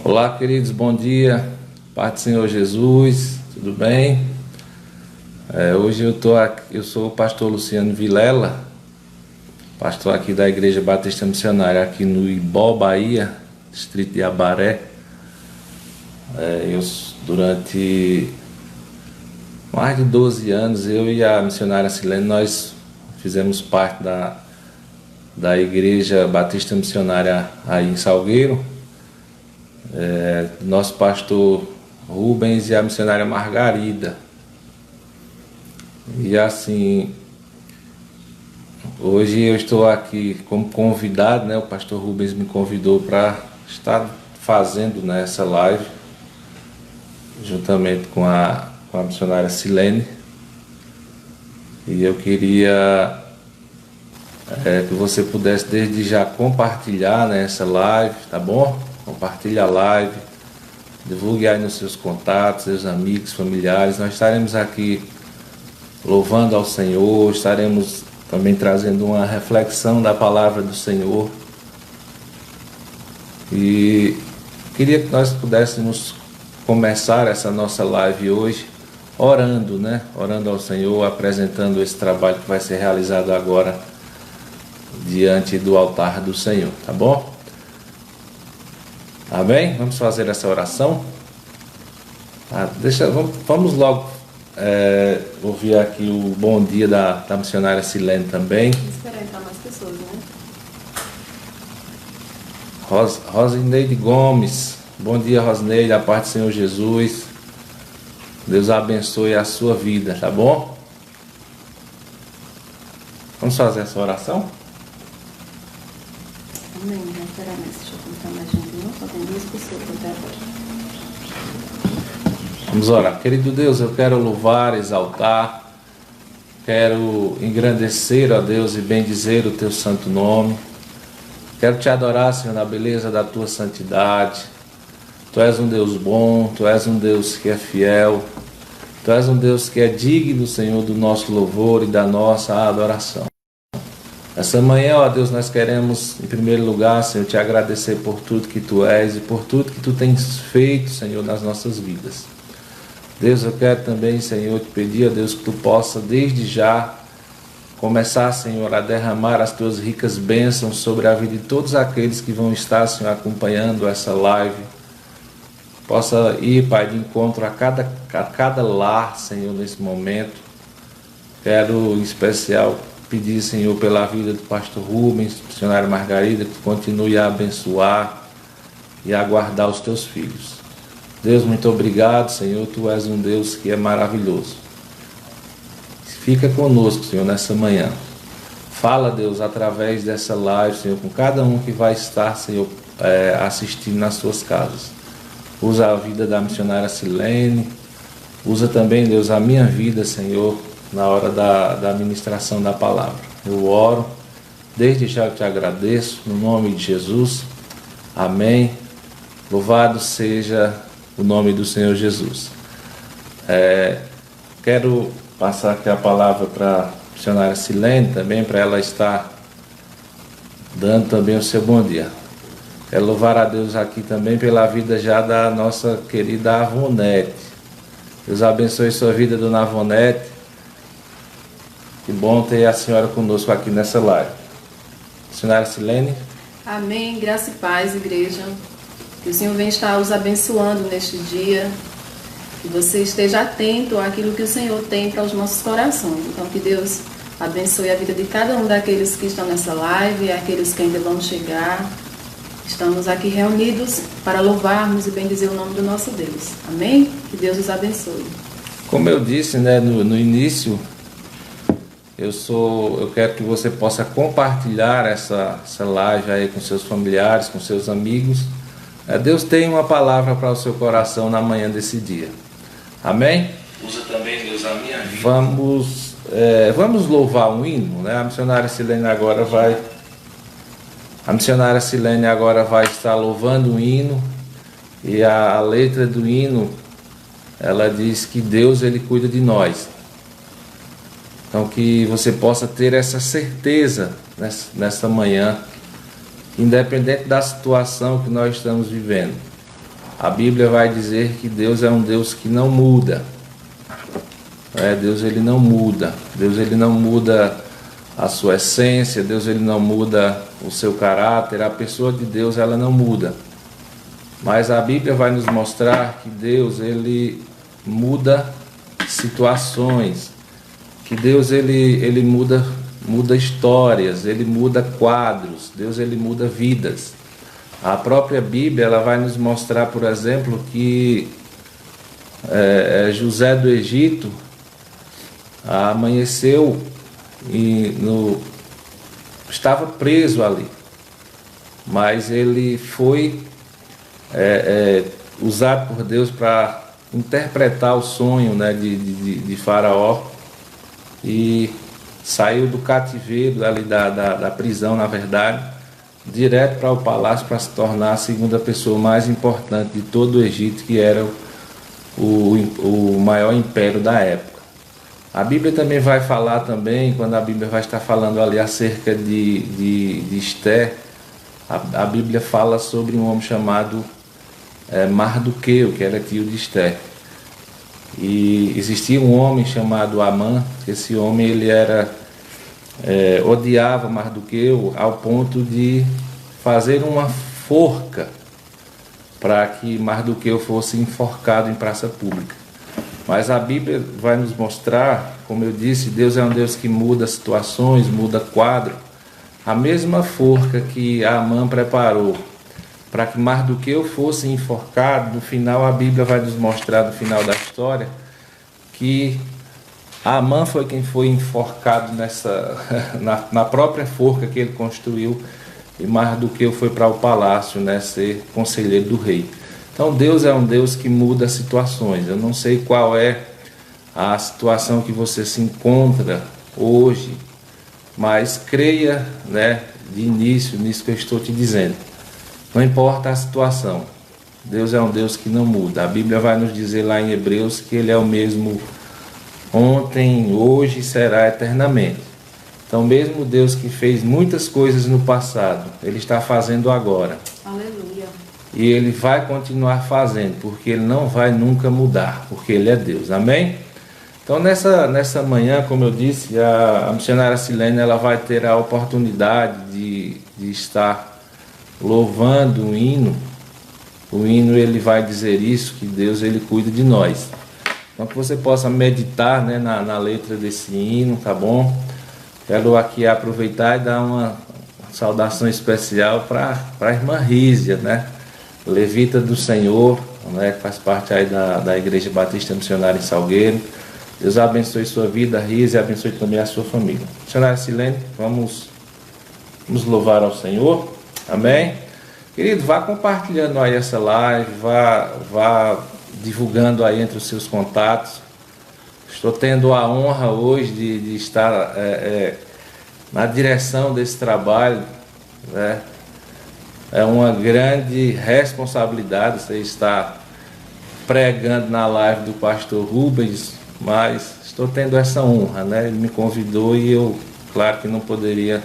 Olá, queridos, bom dia, paz do Senhor Jesus, tudo bem? Hoje eu sou o pastor Luciano Vilela, pastor aqui da Igreja Batista Missionária, aqui no Ibó, Bahia, distrito de Abaré. Durante mais de 12 anos, eu e a missionária Silene, nós fizemos parte da Igreja Batista Missionária aí em Salgueiro. Nosso pastor Rubens e a missionária Margarida. E assim, hoje eu estou aqui como convidado, né? O pastor Rubens me convidou para estar fazendo nessa live, juntamente com a missionária Silene. E eu queria que você pudesse desde já compartilhar nessa live, tá bom? Compartilhe a live, divulgue aí nos seus contatos, seus amigos, familiares. Nós estaremos aqui louvando ao Senhor, estaremos também trazendo uma reflexão da palavra do Senhor. E queria que nós pudéssemos começar essa nossa live hoje orando, né? Orando ao Senhor, apresentando esse trabalho que vai ser realizado agora diante do altar do Senhor, tá bom? Amém? Vamos fazer essa oração. Vamos logo ouvir aqui o bom dia da missionária Silene também. Vamos esperar entrar mais pessoas, né? Rosineide Gomes. Bom dia, Rosineide. A paz do Senhor Jesus. Deus abençoe a sua vida, tá bom? Vamos fazer essa oração? Amém. Vamos esperar mais. Deixa eu contar mais gente. Não só tem 2 pessoas até agora. Vamos orar. Querido Deus, eu quero louvar, exaltar, quero engrandecer, ó Deus, e bendizer o teu santo nome. Quero te adorar, Senhor, na beleza da tua santidade. Tu és um Deus bom, tu és um Deus que é fiel, tu és um Deus que é digno, Senhor, do nosso louvor e da nossa adoração. Essa manhã, ó Deus, nós queremos, em primeiro lugar, Senhor, te agradecer por tudo que tu és e por tudo que tu tens feito, Senhor, nas nossas vidas. Deus, eu quero também, Senhor, te pedir, ó Deus, que tu possa desde já começar, Senhor, a derramar as tuas ricas bênçãos sobre a vida de todos aqueles que vão estar, Senhor, acompanhando essa live. Possa ir, Pai, de encontro a cada lar, Senhor, nesse momento. Quero, em especial, pedir, Senhor, pela vida do pastor Rubens, missionária Margarida, que tu continue a abençoar e a guardar os teus filhos. Deus, muito obrigado, Senhor, tu és um Deus que é maravilhoso. Fica conosco, Senhor, nessa manhã. Fala, Deus, através dessa live, Senhor, com cada um que vai estar, Senhor, assistindo nas suas casas. Usa a vida da missionária Silene. Usa também, Deus, a minha vida, Senhor, na hora da ministração da palavra. Eu oro, desde já eu te agradeço, no nome de Jesus. Amém. Louvado seja o nome do Senhor Jesus. Quero passar aqui a palavra para a missionária Silene também, para ela estar dando também o seu bom dia. Quero louvar a Deus aqui também pela vida já da nossa querida Avonete. Deus abençoe sua vida, dona Avonete. Que bom ter a senhora conosco aqui nessa live. Missionária Silene. Amém. Graça e paz, igreja. Que o Senhor venha estar os abençoando neste dia. Que você esteja atento àquilo que o Senhor tem para os nossos corações. Então, que Deus abençoe a vida de cada um daqueles que estão nessa live e aqueles que ainda vão chegar. Estamos aqui reunidos para louvarmos e bendizer o nome do nosso Deus. Amém? Que Deus os abençoe. Como eu disse, né, no início, eu quero que você possa compartilhar essa live aí com seus familiares, com seus amigos. Deus tem uma palavra para o seu coração na manhã desse dia. Amém? Usa também, Deus, a minha vida. Vamos louvar um hino, né? A missionária Silene agora vai estar louvando um hino. E a letra do hino, ela diz que Deus, ele cuida de nós. Então que você possa ter essa certeza nessa manhã, independente da situação que nós estamos vivendo, a Bíblia vai dizer que Deus é um Deus que não muda. Deus ele não muda. Deus ele não muda a sua essência. Deus ele não muda o seu caráter. A pessoa de Deus ela não muda. Mas a Bíblia vai nos mostrar que Deus ele muda situações. Que Deus ele muda histórias. Ele muda quadros. Deus ele muda vidas. A própria Bíblia ela vai nos mostrar, por exemplo, que José do Egito amanheceu e estava preso ali, mas ele foi usado por Deus para interpretar o sonho, né, de Faraó, e saiu do cativeiro ali da prisão, na verdade, direto para o palácio para se tornar a segunda pessoa mais importante de todo o Egito, que era o maior império da época. A Bíblia também vai falar também, quando a Bíblia vai estar falando ali acerca de Esther, a Bíblia fala sobre um homem chamado Mardoqueu, que era tio de Esther. E existia um homem chamado Amã, que esse homem ele odiava Mardoqueu ao ponto de fazer uma forca para que Mardoqueu fosse enforcado em praça pública. Mas a Bíblia vai nos mostrar, como eu disse, Deus é um Deus que muda situações, muda quadro. A mesma forca que Amã preparou para que Mardoqueu fosse enforcado, no final a Bíblia vai nos mostrar, no final da história, que Amã foi quem foi enforcado na própria forca que ele construiu, e Mardoqueu foi para o palácio, né, ser conselheiro do rei. Então Deus é um Deus que muda situações. Eu não sei qual é a situação que você se encontra hoje, mas creia, né, de início nisso que eu estou te dizendo. Não importa a situação, Deus é um Deus que não muda. A Bíblia vai nos dizer lá em Hebreus que Ele é o mesmo ontem, hoje e será eternamente. Então mesmo Deus que fez muitas coisas no passado, Ele está fazendo agora. Aleluia. E Ele vai continuar fazendo, porque Ele não vai nunca mudar, porque Ele é Deus. Amém? Então nessa manhã, como eu disse, a missionária Silene ela vai ter a oportunidade de estar louvando um hino. O hino ele vai dizer isso, que Deus ele cuida de nós. Então que você possa meditar, né, na letra desse hino, tá bom? Quero aqui aproveitar e dar uma saudação especial para a irmã Rízia, né? Levita do Senhor, né, que faz parte aí da Igreja Batista Missionária em Salgueiro. Deus abençoe sua vida, Rízia, e abençoe também a sua família. Missionária Silene, vamos louvar ao Senhor. Amém? Querido, vá compartilhando aí essa live, vá divulgando aí entre os seus contatos. Estou tendo a honra hoje de estar na direção desse trabalho, né? É uma grande responsabilidade você estar pregando na live do pastor Rubens, mas estou tendo essa honra, né? Ele me convidou e eu, claro que não poderia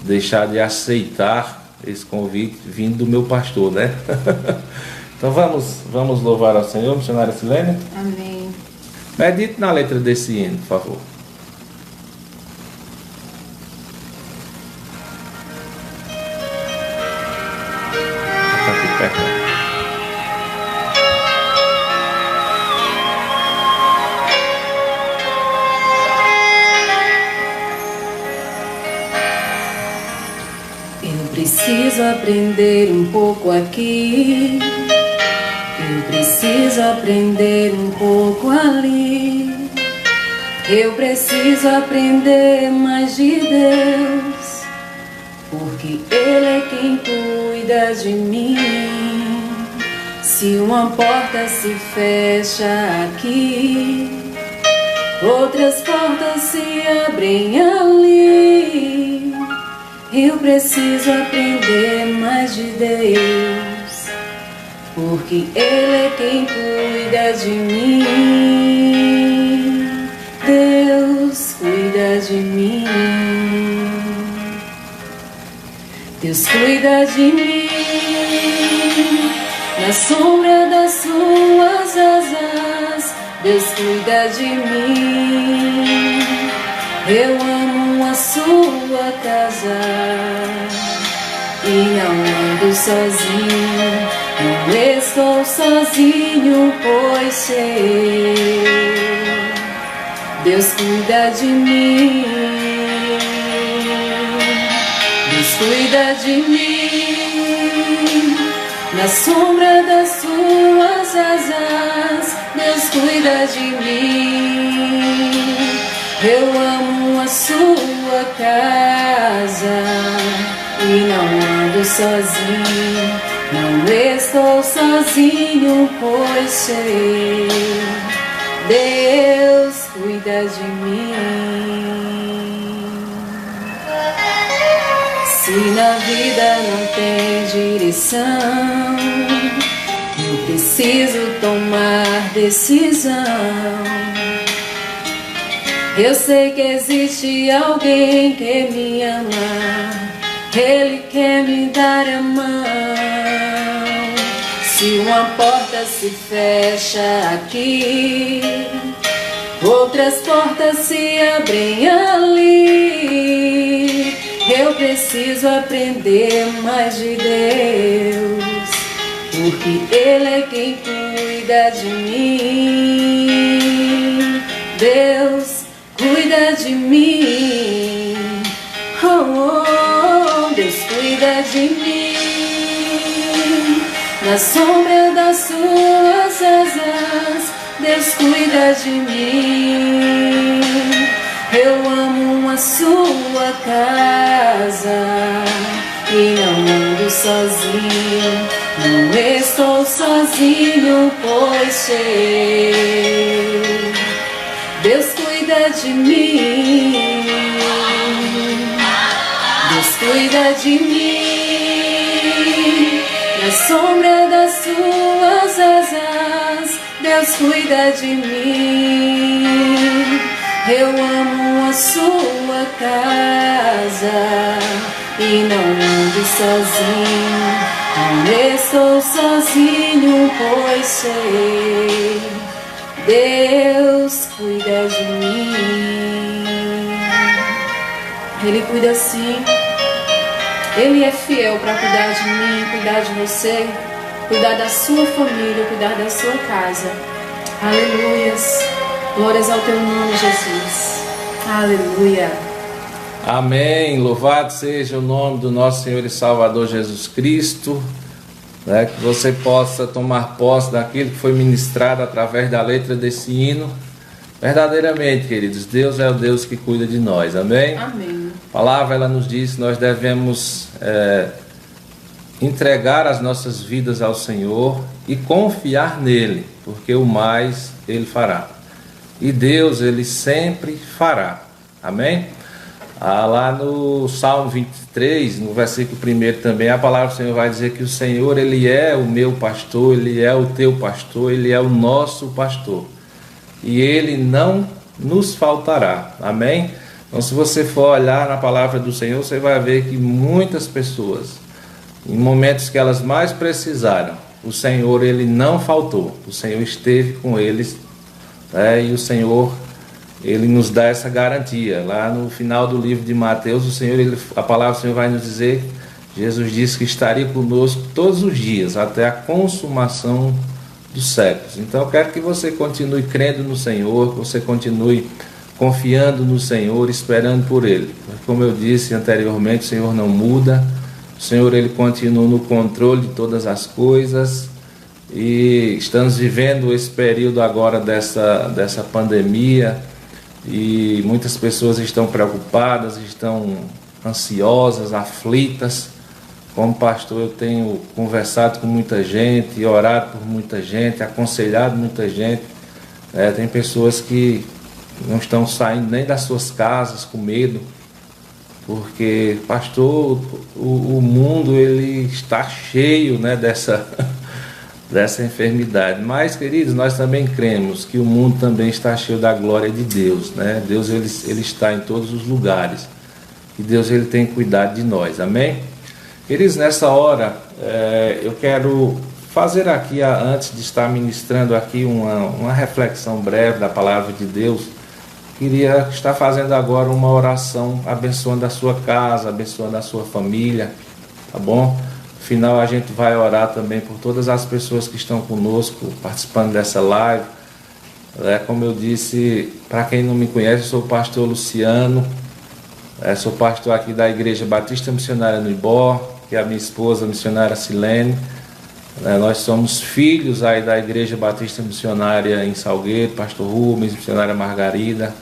deixar de aceitar esse convite vindo do meu pastor, né? Então vamos louvar ao Senhor, missionária Silene. Amém. Medite na letra desse hino, por favor. Tá aqui perto. Eu preciso aprender um pouco aqui. Eu preciso aprender um pouco ali. Eu preciso aprender mais de Deus, porque Ele é quem cuida de mim. Se uma porta se fecha aqui, outras portas se abrem ali. Eu preciso aprender mais de Deus, porque Ele é quem cuida de mim. Deus cuida de mim. Deus cuida de mim Na sombra das suas asas, Deus cuida de mim. Eu amo a sua casa e não ando sozinho, não estou sozinho, pois sei, Deus cuida de mim. Deus cuida de mim. Na sombra das suas asas, Deus cuida de mim. Eu amo a sua casa e não ando sozinho, não estou sozinho, pois sei, Deus cuida de mim. Se na vida não tem direção, eu preciso tomar decisão. Eu sei que existe alguém que me ama, Ele quer me dar a mão. Se uma porta se fecha aqui, outras portas se abrem ali. Eu preciso aprender mais de Deus, porque Ele é quem cuida de mim. Deus cuida de mim. Oh, oh, Deus cuida de mim. Na sombra das suas asas, Deus cuida de mim. Eu amo a sua casa e não ando sozinho, não estou sozinho, pois sei, Deus cuida de mim. Deus cuida de mim. Na sombra das suas asas, Deus cuida de mim. Eu amo a sua casa e não ando sozinho, não estou sozinho, pois sei, Deus cuida de mim. Ele cuida sim, Ele é fiel para cuidar de mim, cuidar de você, cuidar da sua família, cuidar da sua casa. Aleluias. Glórias ao teu nome, Jesus. Aleluia. Amém. Louvado seja o nome do nosso Senhor e Salvador Jesus Cristo. Que você possa tomar posse daquilo que foi ministrado através da letra desse hino. Verdadeiramente, queridos, Deus é o Deus que cuida de nós. Amém? Amém. A palavra ela nos diz que nós devemos entregar as nossas vidas ao Senhor e confiar nele, porque o mais Ele fará. E Deus, Ele sempre fará. Amém? Lá no Salmo 23, no versículo 1 também, a palavra do Senhor vai dizer que o Senhor, Ele é o meu pastor, Ele é o teu pastor, Ele é o nosso pastor. E Ele não nos faltará. Amém? Então, se você for olhar na palavra do Senhor, você vai ver que muitas pessoas, em momentos que elas mais precisaram, o Senhor, Ele não faltou. O Senhor esteve com eles. E o Senhor, Ele nos dá essa garantia. Lá no final do livro de Mateus, o Senhor, a palavra do Senhor vai nos dizer, Jesus disse que estaria conosco todos os dias, até a consumação dos séculos. Então eu quero que você continue crendo no Senhor, que você continue confiando no Senhor, esperando por Ele. Como eu disse anteriormente, o Senhor não muda, o Senhor, Ele continua no controle de todas as coisas. E estamos vivendo esse período agora dessa pandemia e muitas pessoas estão preocupadas, estão ansiosas, aflitas. Como pastor, eu tenho conversado com muita gente, orado por muita gente, aconselhado muita gente. Tem pessoas que não estão saindo nem das suas casas com medo, porque, pastor, o mundo ele está cheio, dessa enfermidade. Mas, queridos, nós também cremos que o mundo também está cheio da glória de Deus, Deus ele está em todos os lugares e Deus ele tem cuidado de nós. Amém? Queridos, nessa hora eu quero fazer aqui, antes de estar ministrando aqui uma reflexão breve da palavra de Deus, queria estar fazendo agora uma oração abençoando a sua casa, abençoando a sua família, tá bom? No final a gente vai orar também por todas as pessoas que estão conosco, participando dessa live. Como eu disse, para quem não me conhece, eu sou o pastor Luciano, sou pastor aqui da Igreja Batista Missionária no Ibó, que é a minha esposa, a missionária Silene. Nós somos filhos aí da Igreja Batista Missionária em Salgueiro, pastor Rubens, missionária Margarida.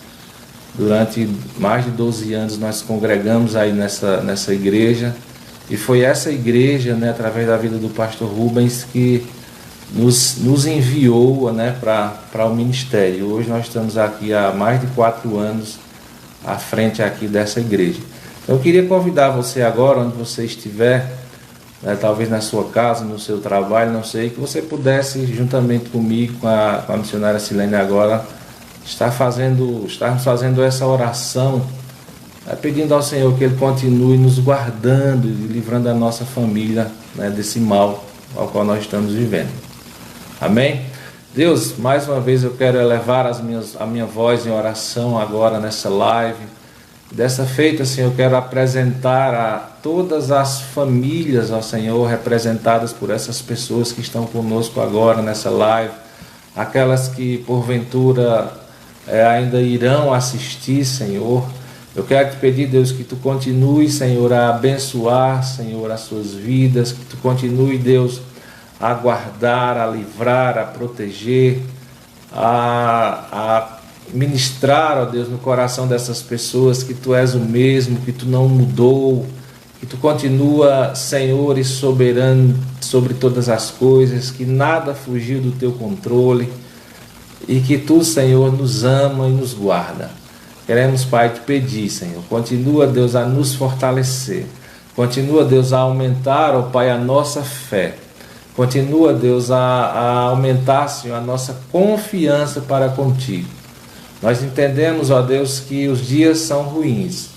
Durante mais de 12 anos nós congregamos aí nessa igreja, e foi essa igreja, através da vida do pastor Rubens, que nos enviou para o ministério. Hoje nós estamos aqui há mais de 4 anos à frente aqui dessa igreja. Então eu queria convidar você agora, onde você estiver, talvez na sua casa, no seu trabalho, não sei, que você pudesse, juntamente comigo, com a missionária Silene agora, estarmos fazendo essa oração, pedindo ao Senhor que Ele continue nos guardando e livrando a nossa família desse mal ao qual nós estamos vivendo. Amém? Deus, mais uma vez eu quero elevar a minha voz em oração agora nessa live. Dessa feita, Senhor, eu quero apresentar a todas as famílias, ó Senhor, representadas por essas pessoas que estão conosco agora nessa live, aquelas que porventura ainda irão assistir, Senhor. Eu quero te pedir, Deus, que tu continue, Senhor, a abençoar, Senhor, as suas vidas, que tu continue, Deus, a guardar, a livrar, a proteger, a ministrar, ó Deus, no coração dessas pessoas que tu és o mesmo, que tu não mudou, que tu continua, Senhor, e soberano sobre todas as coisas, que nada fugiu do teu controle, e que tu, Senhor, nos ama e nos guarda. Queremos, Pai, te pedir, Senhor, continua, Deus, a nos fortalecer, continua, Deus, a aumentar, ó Pai, a nossa fé, continua, Deus, a aumentar, Senhor, a nossa confiança para contigo. Nós entendemos, ó Deus, que os dias são ruins,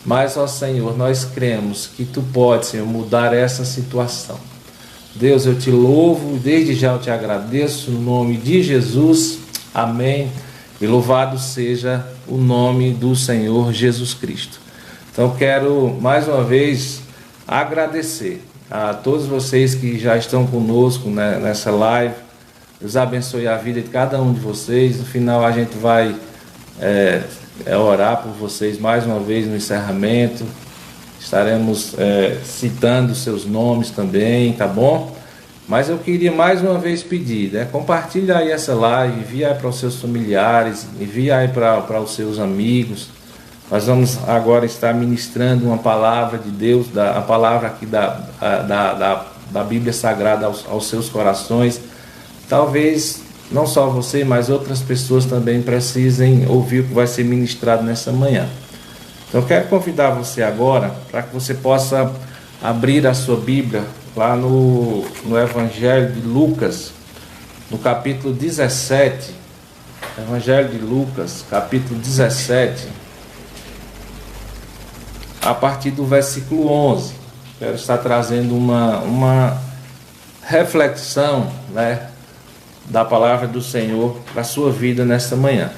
mas, ó Senhor, nós cremos que tu podes, Senhor, mudar essa situação. Deus, eu te louvo, desde já eu te agradeço, no nome de Jesus, amém, e louvado seja o nome do Senhor Jesus Cristo. Então, quero mais uma vez agradecer a todos vocês que já estão conosco nessa live. Deus abençoe a vida de cada um de vocês. No final a gente vai orar por vocês mais uma vez no encerramento. Estaremos citando seus nomes também, tá bom? Mas eu queria mais uma vez pedir, compartilha aí essa live, envia aí para os seus familiares, envia aí para os seus amigos. Nós vamos agora estar ministrando uma palavra de Deus, a palavra aqui da Bíblia Sagrada aos seus corações. Talvez não só você, mas outras pessoas também precisem ouvir o que vai ser ministrado nessa manhã. Então eu quero convidar você agora para que você possa abrir a sua Bíblia lá no Evangelho de Lucas, no capítulo 17. Evangelho de Lucas, capítulo 17, a partir do versículo 11. Quero estar trazendo uma reflexão, da palavra do Senhor para a sua vida nesta manhã.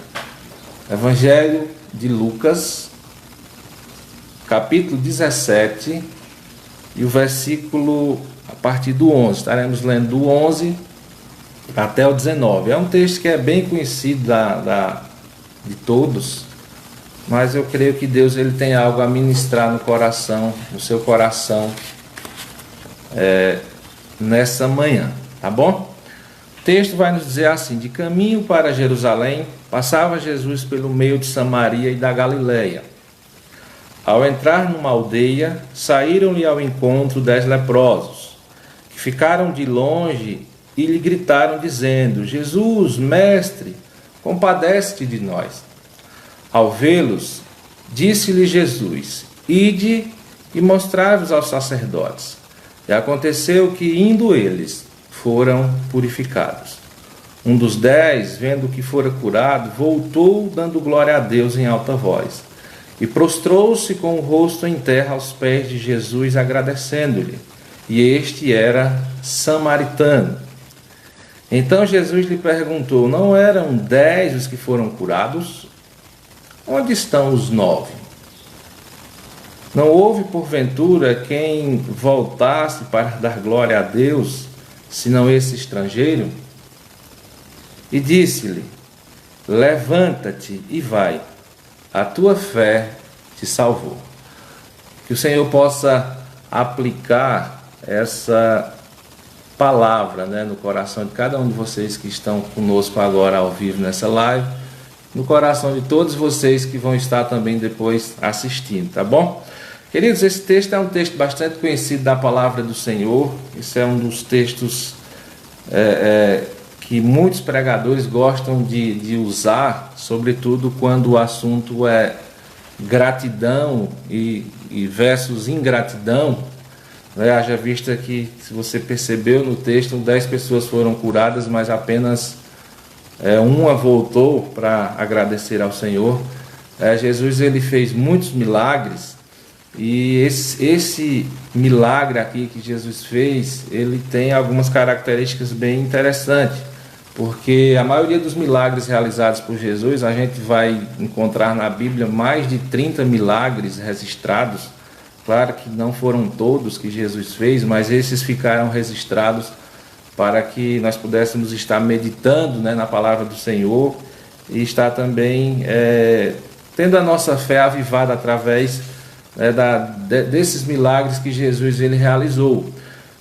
Evangelho de Lucas, capítulo 17, e o versículo a partir do 11. Estaremos lendo do 11 até o 19. É um texto que é bem conhecido de todos, mas eu creio que Deus ele tem algo a ministrar no seu coração, nessa manhã, tá bom? O texto vai nos dizer assim: de caminho para Jerusalém, passava Jesus pelo meio de Samaria e da Galileia. Ao entrar numa aldeia, saíram-lhe ao encontro 10 leprosos, que ficaram de longe e lhe gritaram, dizendo: Jesus, mestre, compadece-te de nós. Ao vê-los, disse-lhe Jesus: ide e mostrai-vos aos sacerdotes. E aconteceu que, indo eles, foram purificados. Um dos 10, vendo que fora curado, voltou, dando glória a Deus em alta voz, e prostrou-se com o rosto em terra aos pés de Jesus, agradecendo-lhe. E este era samaritano. Então Jesus lhe perguntou: não eram 10 os que foram curados? Onde estão os 9? Não houve porventura quem voltasse para dar glória a Deus, senão esse estrangeiro? E disse-lhe: levanta-te e vai, a tua fé te salvou. Que o Senhor possa aplicar essa palavra, no coração de cada um de vocês que estão conosco agora ao vivo nessa live, no coração de todos vocês que vão estar também depois assistindo, tá bom? Queridos, esse texto é um texto bastante conhecido da palavra do Senhor. Esse é um dos textos que muitos pregadores gostam de usar, sobretudo quando o assunto é gratidão e versus ingratidão. Haja vista que, se você percebeu no texto, 10 pessoas foram curadas, mas apenas uma voltou para agradecer ao Senhor. Jesus ele fez muitos milagres, e esse milagre aqui que Jesus fez, ele tem algumas características bem interessantes, porque a maioria dos milagres realizados por Jesus, a gente vai encontrar na Bíblia mais de 30 milagres registrados. Claro que não foram todos que Jesus fez, mas esses ficaram registrados para que nós pudéssemos estar meditando na palavra do Senhor e estar também tendo a nossa fé avivada através desses milagres que Jesus ele realizou.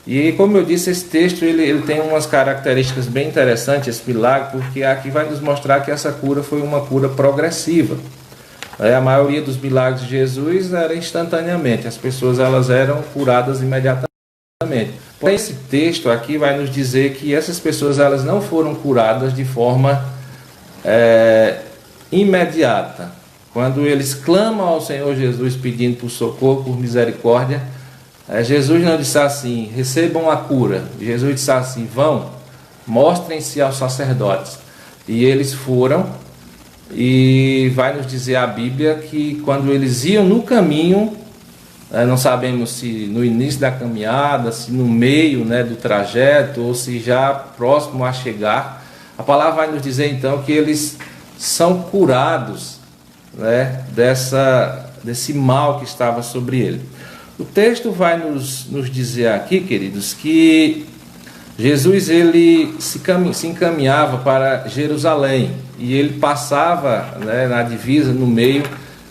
E como eu disse, esse texto ele tem umas características bem interessantes, esse milagre, porque aqui vai nos mostrar que essa cura foi uma cura progressiva. A maioria dos milagres de Jesus era instantaneamente, as pessoas elas eram curadas imediatamente. Porém, esse texto aqui vai nos dizer que essas pessoas elas não foram curadas de forma imediata. Quando eles clamam ao Senhor Jesus pedindo por socorro, por misericórdia, Jesus não disse assim: recebam a cura. Jesus disse assim: vão, mostrem-se aos sacerdotes. E eles foram, e vai nos dizer a Bíblia que quando eles iam no caminho, não sabemos se no início da caminhada, se no meio do trajeto, ou se já próximo a chegar, a palavra vai nos dizer então que eles são curados desse mal que estava sobre ele. O texto vai nos dizer aqui, queridos, que Jesus ele se encaminhava para Jerusalém, e ele passava na divisa, no meio,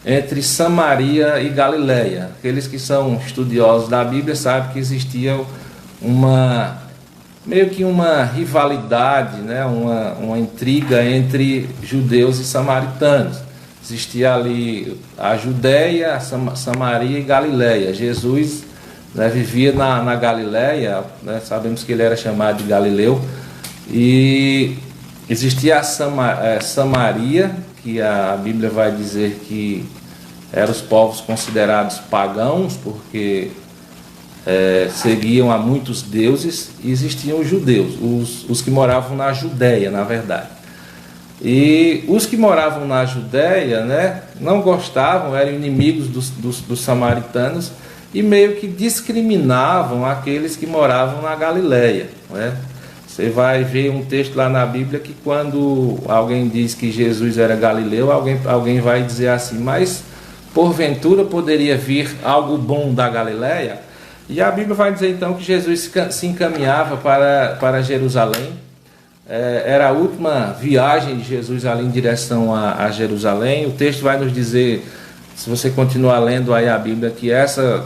entre Samaria e Galileia. Aqueles que são estudiosos da Bíblia sabem que existia meio que uma rivalidade, uma intriga entre judeus e samaritanos. Existia ali a Judéia, a Samaria e Galileia. Jesus vivia na Galileia, sabemos que ele era chamado de Galileu, e existia a Samaria, que a Bíblia vai dizer que eram os povos considerados pagãos, porque seguiam a muitos deuses, e existiam os judeus, os que moravam na Judéia, na verdade. E os que moravam na Judéia não gostavam, eram inimigos dos samaritanos, e meio que discriminavam aqueles que moravam na Galileia. Você vai ver um texto lá na Bíblia que quando alguém diz que Jesus era galileu, alguém vai dizer assim: mas porventura poderia vir algo bom da Galileia? E a Bíblia vai dizer então que Jesus se encaminhava para Jerusalém. Era a última viagem de Jesus ali em direção a Jerusalém. O texto vai nos dizer, se você continuar lendo aí a Bíblia, que essa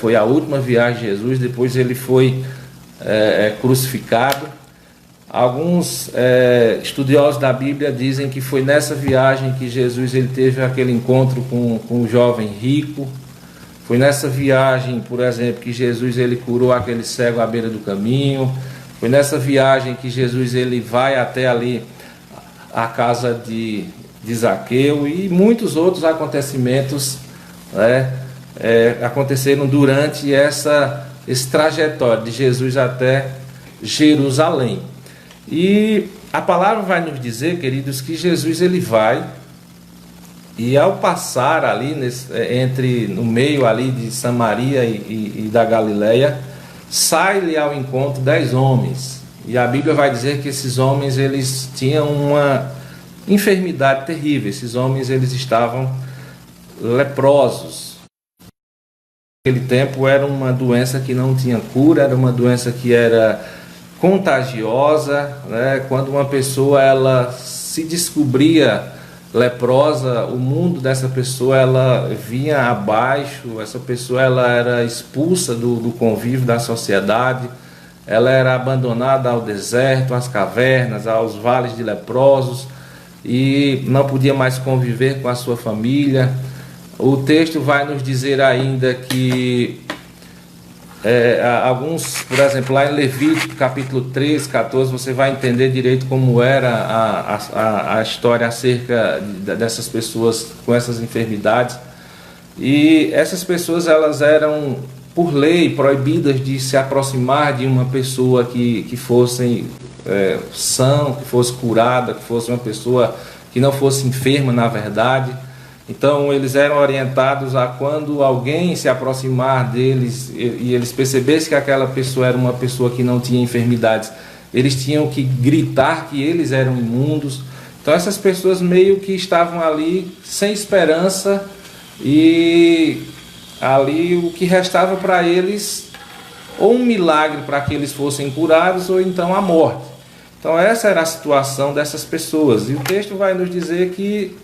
foi a última viagem de Jesus. Depois ele foi crucificado. Alguns estudiosos da Bíblia dizem que foi nessa viagem que Jesus ele teve aquele encontro com um jovem rico. Foi nessa viagem, por exemplo, que Jesus ele curou aquele cego à beira do caminho. Foi nessa viagem que Jesus ele vai até ali a casa de Zaqueu, e muitos outros acontecimentos aconteceram durante esse trajetório de Jesus até Jerusalém. E a palavra vai nos dizer, queridos, que Jesus ele vai, e ao passar ali no meio ali de Samaria e da Galileia, sai-lhe ao encontro 10 homens. E a Bíblia vai dizer que esses homens, eles tinham uma enfermidade terrível. Esses homens, eles estavam leprosos. Naquele tempo era uma doença que não tinha cura, era uma doença que era contagiosa, né? Quando uma pessoa ela se descobria leprosa, o mundo dessa pessoa ela vinha abaixo, essa pessoa ela era expulsa do convívio da sociedade, ela era abandonada ao deserto, às cavernas, aos vales de leprosos, e não podia mais conviver com a sua família. O texto vai nos dizer ainda que alguns, por exemplo, lá em Levítico, capítulo 13, 14, você vai entender direito como era a história acerca dessas pessoas com essas enfermidades. E essas pessoas, elas eram, por lei, proibidas de se aproximar de uma pessoa que fosse sã, que fosse curada, que fosse uma pessoa que não fosse enferma, na verdade. Então eles eram orientados a, quando alguém se aproximar deles e eles percebessem que aquela pessoa era uma pessoa que não tinha enfermidades, eles tinham que gritar que eles eram imundos. Então essas pessoas meio que estavam ali sem esperança, e ali o que restava para eles, ou um milagre para que eles fossem curados, ou então a morte. Então essa era a situação dessas pessoas, e o texto vai nos dizer que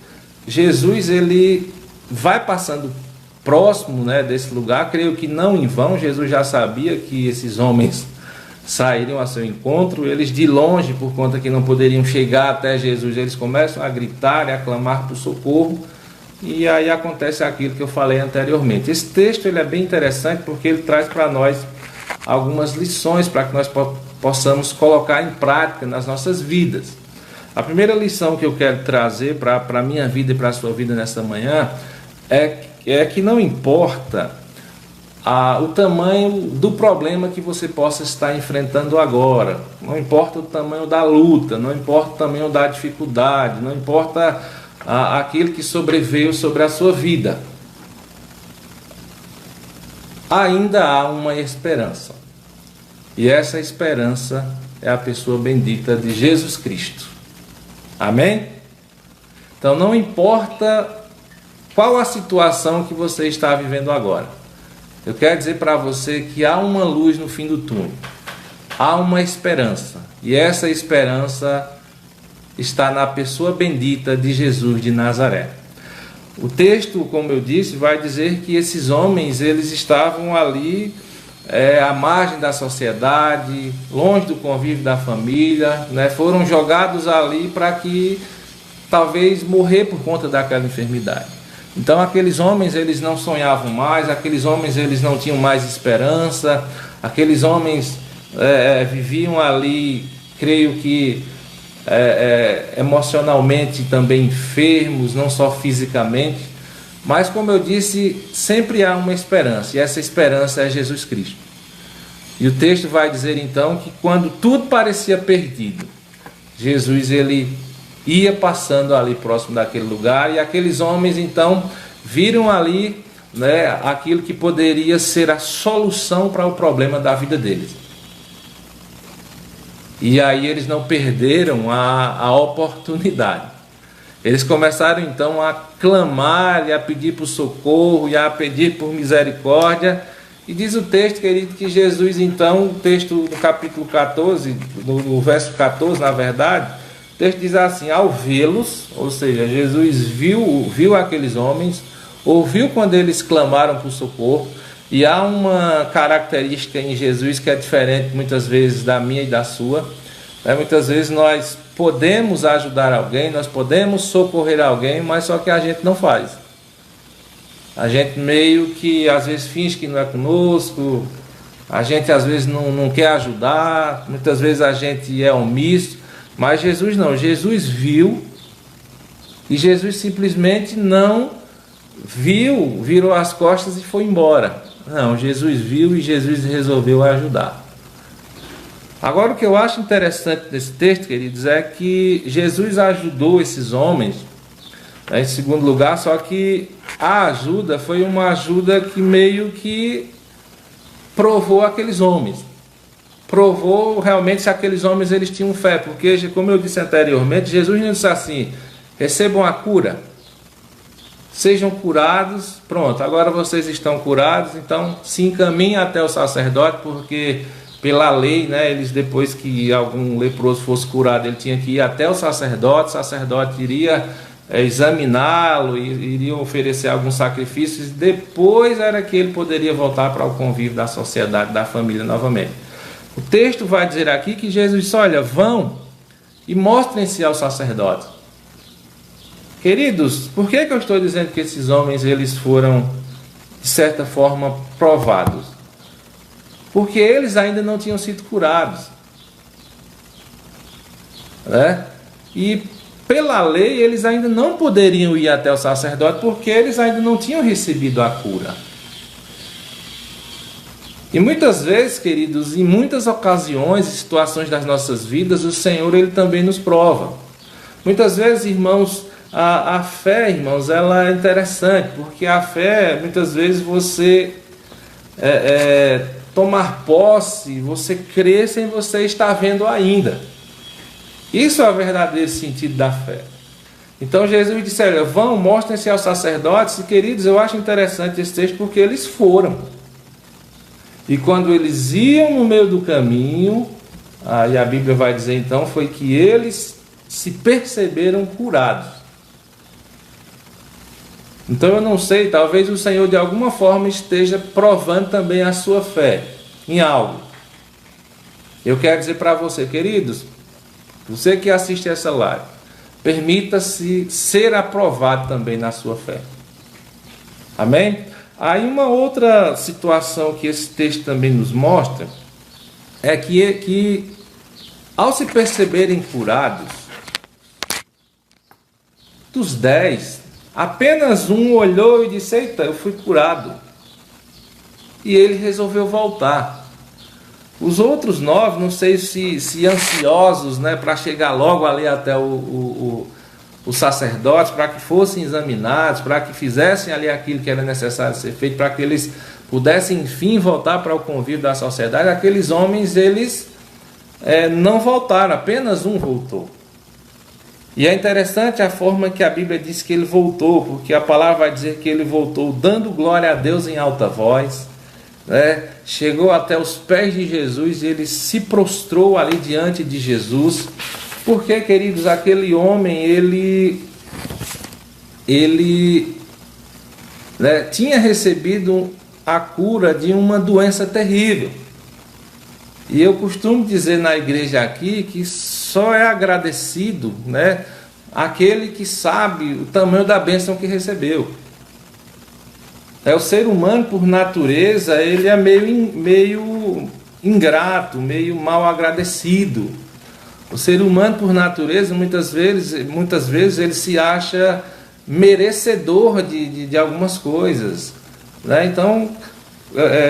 Jesus ele vai passando próximo, né, desse lugar. Creio que não em vão, Jesus já sabia que esses homens sairiam a seu encontro. Eles de longe, por conta que não poderiam chegar até Jesus, eles começam a gritar e a clamar por socorro, e aí acontece aquilo que eu falei anteriormente. Esse texto ele é bem interessante porque ele traz para nós algumas lições para que nós possamos colocar em prática nas nossas vidas. A primeira lição que eu quero trazer para a minha vida e para a sua vida nesta manhã é que não importa o tamanho do problema que você possa estar enfrentando agora, não importa o tamanho da luta, não importa o tamanho da dificuldade, não importa aquilo que sobreveio sobre a sua vida, ainda há uma esperança, e essa esperança é a pessoa bendita de Jesus Cristo. Amém? Então não importa qual a situação que você está vivendo agora, eu quero dizer para você que há uma luz no fim do túnel, há uma esperança, e essa esperança está na pessoa bendita de Jesus de Nazaré. O texto, como eu disse, vai dizer que esses homens eles estavam ali à margem da sociedade, longe do convívio da família, né? Foram jogados ali para que talvez morrer por conta daquela enfermidade. Então aqueles homens eles não sonhavam mais, aqueles homens eles não tinham mais esperança, aqueles homens viviam ali, creio que emocionalmente também enfermos, não só fisicamente. Mas, como eu disse, sempre há uma esperança, e essa esperança é Jesus Cristo. E o texto vai dizer então que quando tudo parecia perdido, Jesus ele ia passando ali próximo daquele lugar, e aqueles homens então viram ali, né, aquilo que poderia ser a solução para o problema da vida deles. E aí eles não perderam a oportunidade. Eles começaram então a clamar e a pedir por socorro e a pedir por misericórdia. E diz o texto, querido, que Jesus então, o texto no capítulo 14, no verso 14, na verdade, o texto diz assim: ao vê-los, ou seja, Jesus viu aqueles homens, ouviu quando eles clamaram por socorro. E há uma característica em Jesus que é diferente muitas vezes da minha e da sua. Muitas vezes nós podemos ajudar alguém, nós podemos socorrer alguém, mas só que a gente não faz. A gente meio que às vezes finge que não é conosco, a gente às vezes não quer ajudar, muitas vezes a gente é omisso, mas Jesus não. Jesus viu, e Jesus simplesmente não viu, virou as costas e foi embora. Não, Jesus viu e Jesus resolveu ajudar. Agora, o que eu acho interessante desse texto, queridos, é que Jesus ajudou esses homens, em segundo lugar, só que a ajuda foi uma ajuda que meio que provou aqueles homens. provou realmente se aqueles homens eles tinham fé, porque, como eu disse anteriormente, Jesus não disse assim: recebam a cura, sejam curados, pronto, agora vocês estão curados, então se encaminhem até o sacerdote, porque pela lei, né, eles, depois que algum leproso fosse curado, ele tinha que ir até o sacerdote iria examiná-lo, iria oferecer alguns sacrifícios, depois era que ele poderia voltar para o convívio da sociedade, da família novamente. O texto vai dizer aqui que Jesus disse: olha, vão e mostrem-se ao sacerdote. Queridos, por que eu estou dizendo que esses homens eles foram, de certa forma, provados? Porque eles ainda não tinham sido curados, né? E pela lei eles ainda não poderiam ir até o sacerdote, porque eles ainda não tinham recebido a cura. E muitas vezes, queridos, em muitas ocasiões e situações das nossas vidas, o Senhor ele também nos prova. Muitas vezes, irmãos, a fé, irmãos, ela é interessante, porque a fé, muitas vezes você tomar posse, você crer sem você estar vendo ainda. Isso é o verdadeiro sentido da fé. Então Jesus disse: olha, vão, mostrem-se aos sacerdotes. E, queridos, eu acho interessante esse texto porque eles foram. E quando eles iam no meio do caminho, aí a Bíblia vai dizer então, foi que eles se perceberam curados. Então eu não sei, talvez o Senhor de alguma forma esteja provando também a sua fé em algo. Eu quero dizer para você, queridos, você que assiste essa live, permita-se ser aprovado também na sua fé. Amém? Aí uma outra situação que esse texto também nos mostra é que ao se perceberem curados, dos 10, apenas um olhou e disse: eita, eu fui curado. E ele resolveu voltar. Os outros 9, não sei se ansiosos, né, para chegar logo ali até os sacerdotes, para que fossem examinados, para que fizessem ali aquilo que era necessário ser feito, para que eles pudessem, enfim, voltar para o convívio da sociedade. Aqueles homens, eles não voltaram, apenas um voltou. E é interessante a forma que a Bíblia diz que ele voltou, porque a palavra vai dizer que ele voltou dando glória a Deus em alta voz, né? Chegou até os pés de Jesus e ele se prostrou ali diante de Jesus. Porque, queridos, aquele homem, ele tinha recebido a cura de uma doença terrível. E eu costumo dizer na igreja aqui que só é agradecido, né, aquele que sabe o tamanho da bênção que recebeu. O ser humano, por natureza, ele é meio ingrato, meio mal agradecido. O ser humano, por natureza, muitas vezes ele se acha merecedor de algumas coisas, né? Então,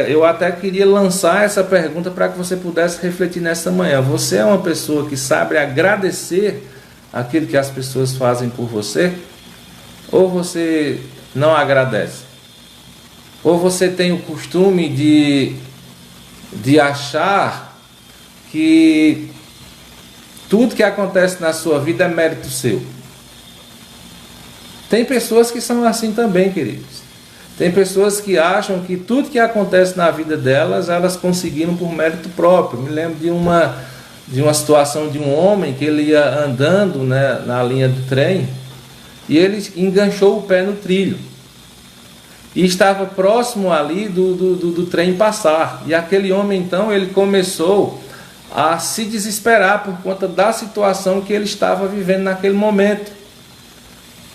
eu até queria lançar essa pergunta para que você pudesse refletir nesta manhã. Você é uma pessoa que sabe agradecer aquilo que as pessoas fazem por você? Ou você não agradece? Ou você tem o costume de achar que tudo que acontece na sua vida é mérito seu? Tem pessoas que são assim também, queridos. Tem pessoas que acham que tudo que acontece na vida delas, elas conseguiram por mérito próprio. Me lembro de uma situação de um homem que ele ia andando, né, na linha do trem e ele enganchou o pé no trilho. E estava próximo ali do trem passar. E aquele homem, então, ele começou a se desesperar por conta da situação que ele estava vivendo naquele momento,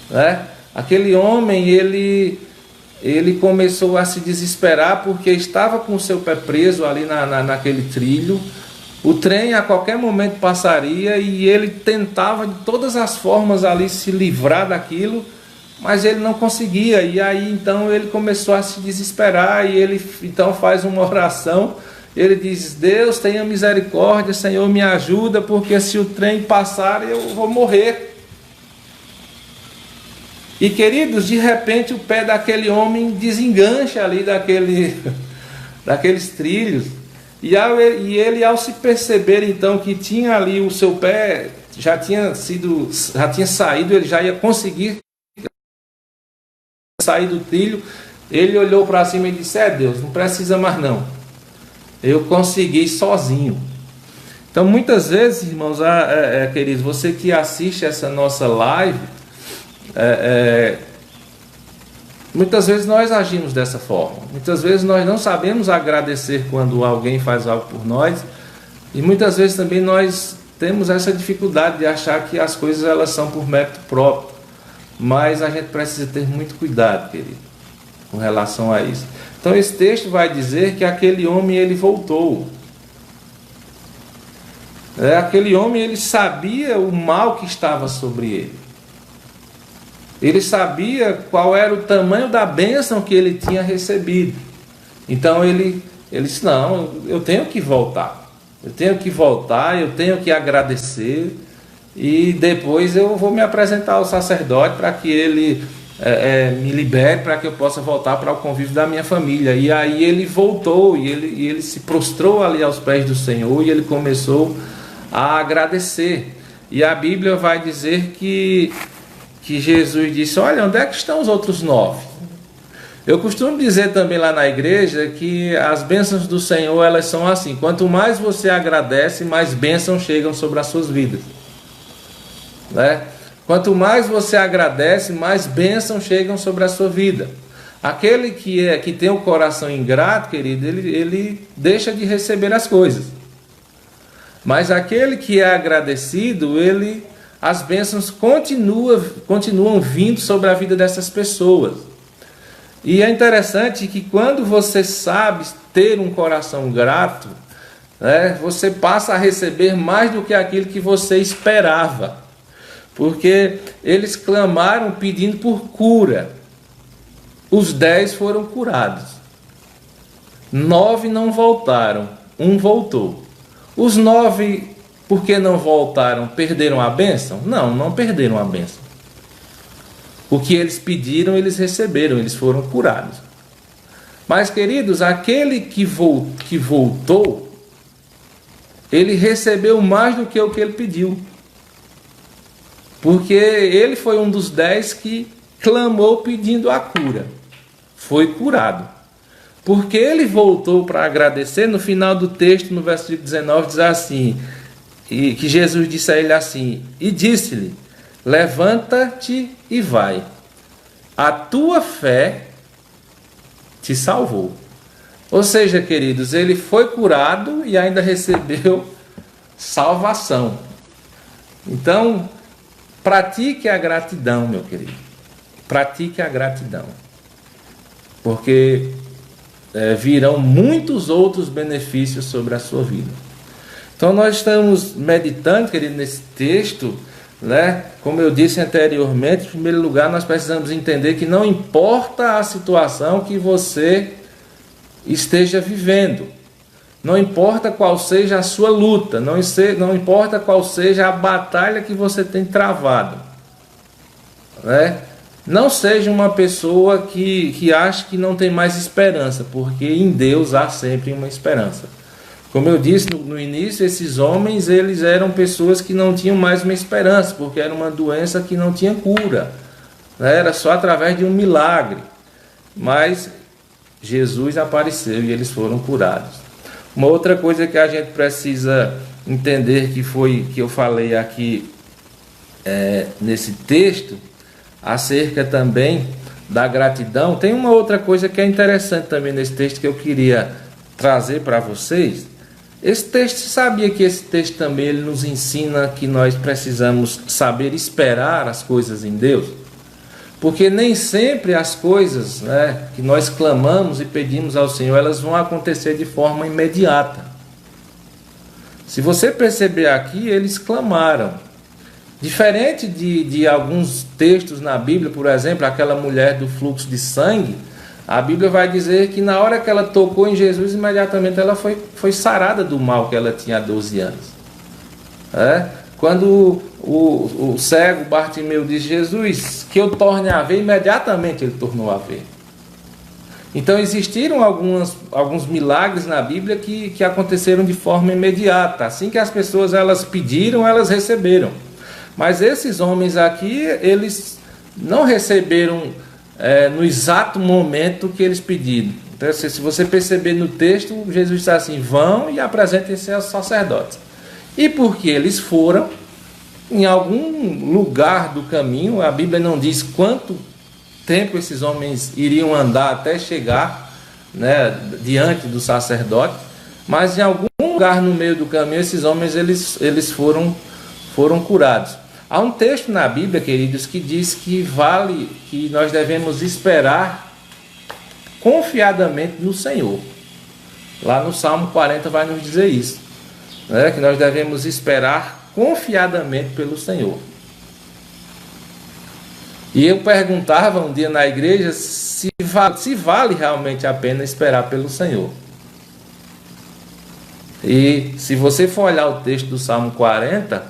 né? Aquele homem, ele começou a se desesperar porque estava com o seu pé preso ali naquele trilho. O trem a qualquer momento passaria e ele tentava de todas as formas ali se livrar daquilo, mas ele não conseguia. E aí então ele começou a se desesperar e ele então faz uma oração. Ele diz: Deus, tenha misericórdia, Senhor, me ajuda, porque se o trem passar eu vou morrer. E, queridos, de repente o pé daquele homem desengancha ali daqueles trilhos. E ele, ao se perceber então que tinha ali o seu pé, já tinha saído, ele já ia conseguir sair do trilho, ele olhou para cima e disse: Deus, não precisa mais não, eu consegui sozinho. Então muitas vezes, irmãos, queridos, você que assiste essa nossa live, muitas vezes nós agimos dessa forma. Muitas vezes nós não sabemos agradecer quando alguém faz algo por nós. E muitas vezes também nós temos essa dificuldade de achar que as coisas elas são por mérito próprio. Mas a gente precisa ter muito cuidado, querido, com relação a isso. Então esse texto vai dizer que aquele homem ele voltou. Aquele homem ele sabia o mal que estava sobre ele. Ele sabia qual era o tamanho da bênção que ele tinha recebido. Então ele disse: não, eu tenho que voltar. Eu tenho que voltar, eu tenho que agradecer. E depois eu vou me apresentar ao sacerdote para que ele me libere, para que eu possa voltar para o convívio da minha família. E aí ele voltou e ele se prostrou ali aos pés do Senhor e ele começou a agradecer. E a Bíblia vai dizer que Jesus disse: olha, onde é que estão os outros 9? Eu costumo dizer também lá na igreja que as bênçãos do Senhor, elas são assim: quanto mais você agradece, mais bênçãos chegam sobre as suas vidas, né? Quanto mais você agradece, mais bênçãos chegam sobre a sua vida. Aquele que tem o coração ingrato, querido, ele deixa de receber as coisas. Mas aquele que é agradecido, as bênçãos continuam vindo sobre a vida dessas pessoas. E é interessante que quando você sabe ter um coração grato, né, você passa a receber mais do que aquilo que você esperava. Porque eles clamaram pedindo por cura. Os 10 foram curados. 9 não voltaram. 1 voltou. Os 9, por que não voltaram? Perderam a bênção? Não perderam a bênção. O que eles pediram, eles receberam, eles foram curados. Mas, queridos, aquele que voltou, ele recebeu mais do que o que ele pediu. Porque ele foi um dos 10 que clamou pedindo a cura. Foi curado. Porque ele voltou para agradecer, no final do texto, no versículo 19, diz assim, que Jesus disse a ele assim: e disse-lhe: levanta-te e vai, a tua fé te salvou. Ou seja, queridos, ele foi curado e ainda recebeu salvação. Então, pratique a gratidão, meu querido. Pratique a gratidão. Porque virão muitos outros benefícios sobre a sua vida. Então nós estamos meditando, querido, nesse texto, né? Como eu disse anteriormente, em primeiro lugar nós precisamos entender que não importa a situação que você esteja vivendo, não importa qual seja a sua luta, não importa qual seja a batalha que você tem travado, né? Não seja uma pessoa que acha que não tem mais esperança, porque em Deus há sempre uma esperança. Como eu disse no início, esses homens, eles eram pessoas que não tinham mais uma esperança, porque era uma doença que não tinha cura, né? Era só através de um milagre. Mas Jesus apareceu e eles foram curados. Uma outra coisa que a gente precisa entender, que eu falei aqui nesse texto, acerca também da gratidão, tem uma outra coisa que é interessante também nesse texto que eu queria trazer para vocês. Esse texto, você sabia que esse texto também ele nos ensina que nós precisamos saber esperar as coisas em Deus? Porque nem sempre as coisas, né, que nós clamamos e pedimos ao Senhor, elas vão acontecer de forma imediata. Se você perceber aqui, eles clamaram. Diferente de alguns textos na Bíblia, por exemplo, aquela mulher do fluxo de sangue, a Bíblia vai dizer que na hora que ela tocou em Jesus, imediatamente ela foi sarada do mal que ela tinha há 12 anos. Quando o cego Bartimeu diz: Jesus, que eu torne a ver, imediatamente ele tornou a ver. Então existiram alguns milagres na Bíblia que aconteceram de forma imediata. Assim que as pessoas elas pediram, elas receberam. Mas esses homens aqui, eles não receberam no exato momento que eles pediram. Então, se você perceber no texto, Jesus está assim: vão e apresentem-se aos sacerdotes. E porque eles foram, em algum lugar do caminho, a Bíblia não diz quanto tempo esses homens iriam andar até chegar, né, diante do sacerdote, mas em algum lugar no meio do caminho esses homens eles foram curados. Há um texto na Bíblia, queridos, que diz que nós devemos esperar confiadamente no Senhor. Lá no Salmo 40 vai nos dizer isso, né, que nós devemos esperar confiadamente pelo Senhor. E eu perguntava um dia na igreja se vale realmente a pena esperar pelo Senhor. E se você for olhar o texto do Salmo 40,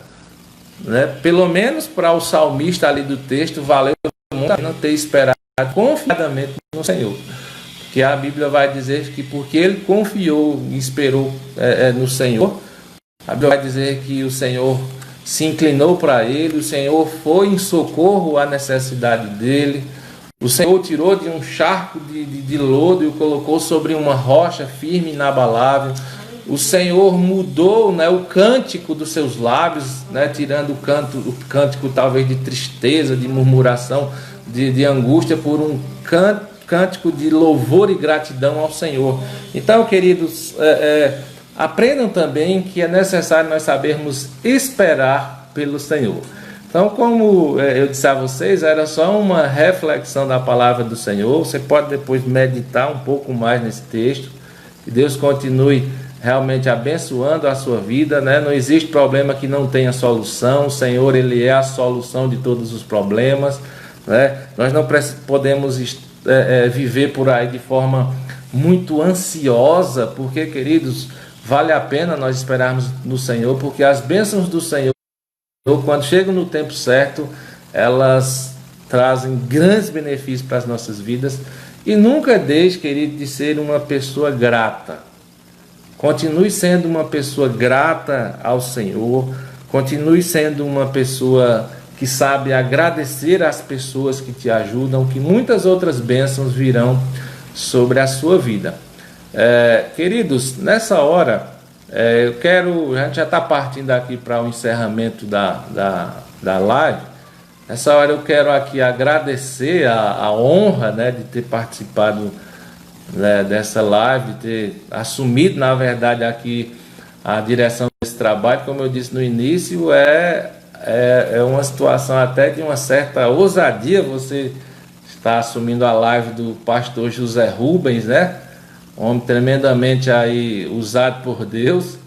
né, pelo menos para o salmista ali do texto, valeu muito a pena ter esperado confiadamente no Senhor. Porque a Bíblia vai dizer que porque ele confiou e esperou no Senhor, a Bíblia vai dizer que o Senhor se inclinou para ele, o Senhor foi em socorro à necessidade dele, o Senhor o tirou de um charco de lodo e o colocou sobre uma rocha firme e inabalável. O Senhor mudou, né, o cântico dos seus lábios, né, tirando o cântico talvez de tristeza, de murmuração, de angústia, por um cântico de louvor e gratidão ao Senhor. Então, queridos, aprendam também que é necessário nós sabermos esperar pelo Senhor. Então, como eu disse a vocês, era só uma reflexão da palavra do Senhor. Você pode depois meditar um pouco mais nesse texto. Que Deus continue realmente abençoando a sua vida, né? Não existe problema que não tenha solução. O Senhor, Ele é a solução de todos os problemas, né? Nós não podemos viver por aí de forma muito ansiosa, porque, queridos, vale a pena nós esperarmos no Senhor, porque as bênçãos do Senhor, quando chegam no tempo certo, elas trazem grandes benefícios para as nossas vidas. E nunca deixe, querido, de ser uma pessoa grata. Continue sendo uma pessoa grata ao Senhor. Continue sendo uma pessoa que sabe agradecer às pessoas que te ajudam, que muitas outras bênçãos virão sobre a sua vida. Queridos, nessa hora, a gente já está partindo aqui para o encerramento da live. Nessa hora eu quero aqui agradecer a honra, né, de ter participado, né, dessa live, de ter assumido, na verdade, aqui a direção desse trabalho. Como eu disse no início, é uma situação até de uma certa ousadia você está assumindo a live do pastor José Rubens, né? Um homem tremendamente aí usado por Deus,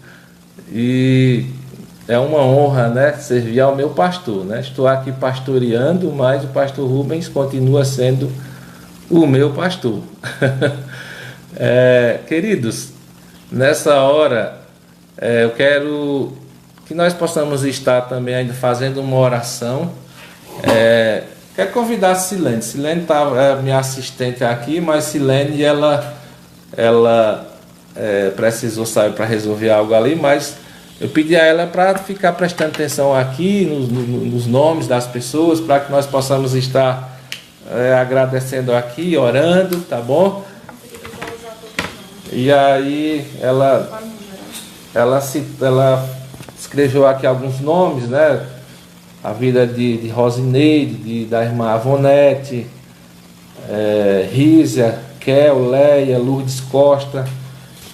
e é uma honra, né, servir ao meu pastor, né? Estou aqui pastoreando, mas o pastor Rubens continua sendo o meu pastor. Queridos, nessa hora eu quero que nós possamos estar também ainda fazendo uma oração. Quero convidar a Silene. Silene é minha assistente aqui, mas Silene ela precisou sair para resolver algo ali, mas eu pedi a ela para ficar prestando atenção aqui nos nomes das pessoas, para que nós possamos estar agradecendo aqui, orando, tá bom? E aí ela escreveu aqui alguns nomes, né? A vida de Rosineide, da irmã Avonete, Rízia, Kel, Leia, Lourdes Costa,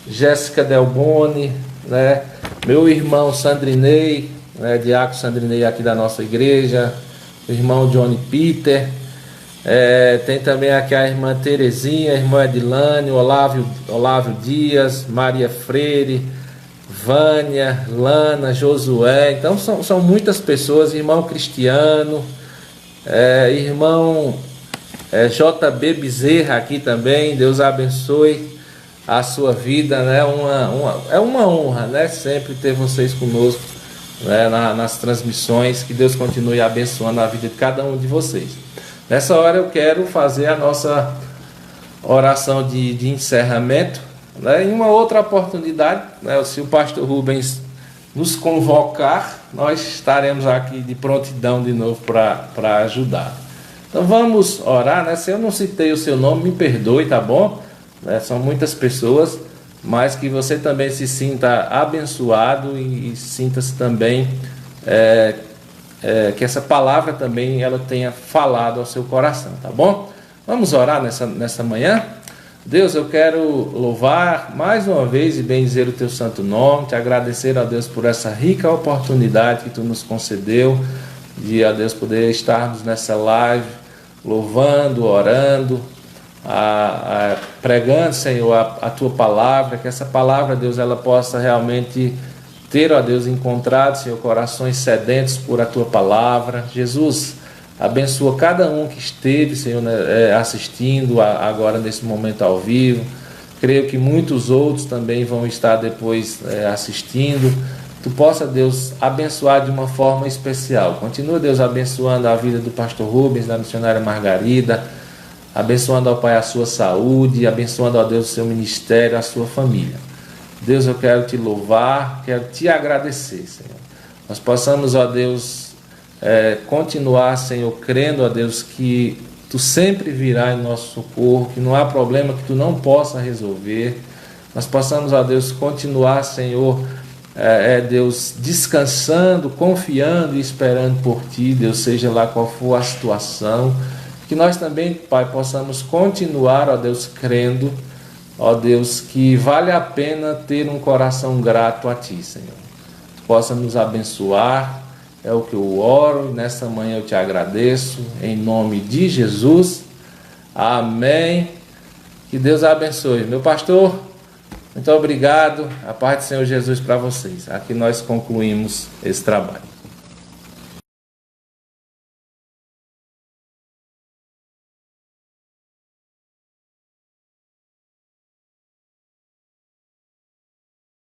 Jéssica Delboni, né? Meu irmão Sandrinei, né? Diácono Sandrinei aqui da nossa igreja, o irmão Johnny Peter, tem também aqui a irmã Terezinha, a irmã Edilane, Olávio Dias, Maria Freire, Vânia, Lana, Josué. Então são muitas pessoas. Irmão Cristiano, irmão JB Bezerra aqui também. Deus abençoe a sua vida, né? É uma honra, né, sempre ter vocês conosco, né, nas transmissões. Que Deus continue abençoando a vida de cada um de vocês. Nessa hora eu quero fazer a nossa oração de encerramento, né? Em uma outra oportunidade, né, se o pastor Rubens nos convocar, nós estaremos aqui de prontidão de novo para ajudar. Então vamos orar, né? Se eu não citei o seu nome, me perdoe, tá bom? Né? São muitas pessoas, mas que você também se sinta abençoado e sinta-se também que essa palavra também ela tenha falado ao seu coração, tá bom? Vamos orar nessa manhã? Deus, eu quero louvar mais uma vez e bendizer o teu santo nome, te agradecer a Deus por essa rica oportunidade que tu nos concedeu de, a Deus, poder estarmos nessa live, louvando, orando, pregando, Senhor, a tua palavra, que essa palavra, Deus, ela possa realmente ter, ó Deus, encontrado, Senhor, corações sedentos por a tua palavra. Jesus, abençoa cada um que esteve, Senhor, assistindo agora nesse momento ao vivo. Creio que muitos outros também vão estar depois assistindo. Tu possa, Deus, abençoar de uma forma especial. Continua, Deus, abençoando a vida do pastor Rubens, da missionária Margarida, abençoando, ó Pai, a sua saúde, abençoando, ó Deus, o seu ministério, a sua família. Deus, eu quero te louvar, quero te agradecer, Senhor. Nós possamos, ó Deus, continuar, Senhor, crendo, ó Deus, que tu sempre virá em nosso socorro, que não há problema que tu não possa resolver. Nós possamos, ó Deus, continuar, Senhor, Deus, descansando, confiando e esperando por ti, Deus, seja lá qual for a situação. Que nós também, Pai, possamos continuar, ó Deus, crendo, ó Deus, que vale a pena ter um coração grato a ti, Senhor. Tu possa nos abençoar, é o que eu oro, nessa manhã eu te agradeço, em nome de Jesus, amém. Que Deus abençoe. Meu pastor, muito obrigado, a paz do Senhor Jesus para vocês. Aqui nós concluímos esse trabalho.